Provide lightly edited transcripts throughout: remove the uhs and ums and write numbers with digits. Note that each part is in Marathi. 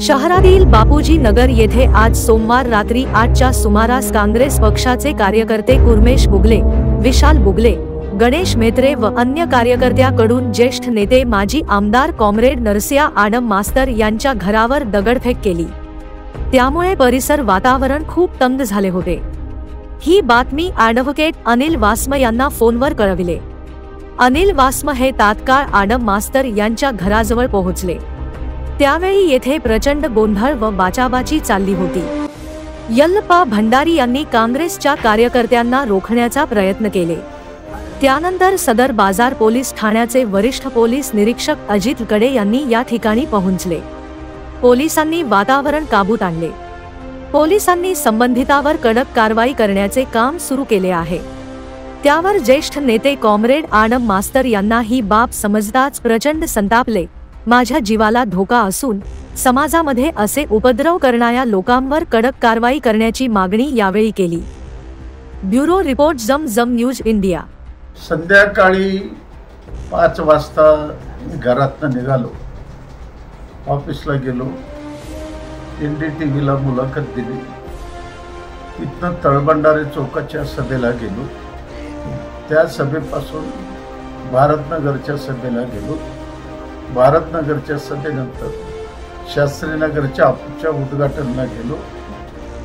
शहरातील बापूजी नगर येथे आज सोमवार रात्री 8च्या सुमारास काँग्रेस पक्षाचे कार्यकर्ते कुर्मेश बुगले, विशाल बुगले, गणेश मेत्रे व अन्य कार्यकर्त्याकडून ज्येष्ठ नेते माजी आमदार कॉम्रेड नरसिया आडम मास्तर यांच्या घरावर दगडफेक केली। त्यामुळे परिसर वातावरण खूप तंग झाले होते। ही बातमी ॲडव्होकेट अनिल वास्म यांना फोनवर कळविले। अनिल वास्म हे तात्काळ आडम मास्तर यांच्या घराजवळ पोहोचले। त्यावेळी येथे प्रचंड गोंधळ व बाचाबाची चालली होती। यल्लप्पा भंडारी यांनी काँग्रेसच्या कार्यकर्त्यांना रोखण्याचा प्रयत्न केले। त्यानंतर सदर बाजार पोलीस ठाण्याचे वरिष्ठ पोलीस निरीक्षक अजित कडे यांनी या ठिकाणी पोहोचले। पोलिसांनी वातावरण काबूत आणले। पोलिसांनी संबंधितावर कडक कारवाई करण्याचे काम सुरू केले आहे। त्यावर ज्येष्ठ नेते कॉम्रेड आडम मास्तर यांना ही बाब समजताच प्रचंड संतापले। माझ्या जीवाला धोका असून समाजामध्ये असे उपद्रव करणाऱ्या लोकांवर कडक कारवाई करण्याची मागणी यावेळी केली। ब्युरो रिपोर्ट जम न्यूज इंडिया। संध्याकाळी 5 वाजता घरातून निघालो, ऑफिसला गेलो, NDTVला मुलाखत दिली, तिथनं तळभंडारे चौकाच्या सभेला गेलो, त्या सभेपासून भारतनगरच्या सभेला गेलो, भारतनगरच्या सभेनंतर शास्त्रीनगरच्या ऑफिसच्या उद्घाटनाला गेलो,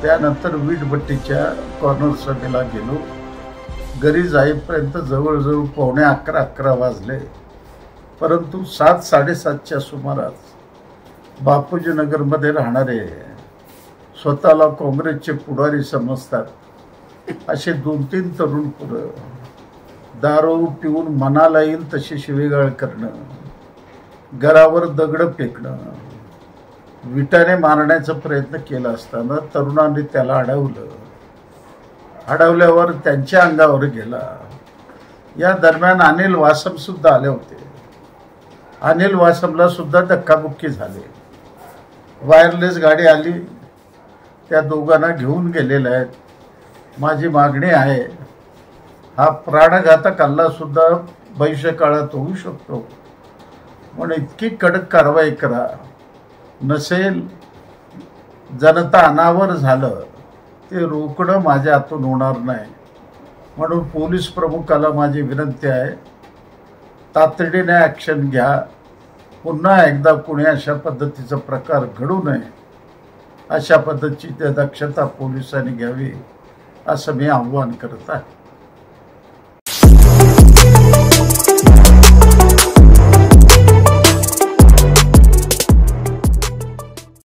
त्यानंतर वीटभट्टीच्या कॉर्नर सभेला गेलो। घरी जाईपर्यंत जवळजवळ 11:45 वाजले, परंतु 7-7:30च्या सुमारास बापूजी नगरमध्ये राहणारे स्वतःला काँग्रेसचे पुढारी समजतात असे 2-3 तरुण पुरं दारू पिऊन मनाला येईल तशी शिवीगाळ करणं, घरावर दगड फेकणं, विटाने मारण्याचा प्रयत्न केला असताना तरुणांनी त्याला अडवलं। अडवल्यावर त्यांच्या अंगावर गेला। या दरम्यान अनिल वासम सुद्धा आले होते। अनिल वासमला सुद्धा धक्काबुक्की झाली। वायरलेस गाडी आली, त्या दोघांना घेऊन गेलेल्या आहेत। माझी मागणी आहे, हा प्राणघातक हल्ला सुद्धा भविष्यकाळात होऊ शकतो, म्हणून इतकी कडक कारवाई करा। नसेल जनता अनावर झालं ते रोखणं माझ्या हातून होणार नाही, म्हणून पोलीस प्रमुखाला माझी विनंती आहे, तातडीने ॲक्शन घ्या। पुन्हा एकदा कोणी अशा पद्धतीचा प्रकार घडू नये, अशा पद्धतीची दक्षता पोलिसांनी घ्यावी असं मी आव्हान करत आहे।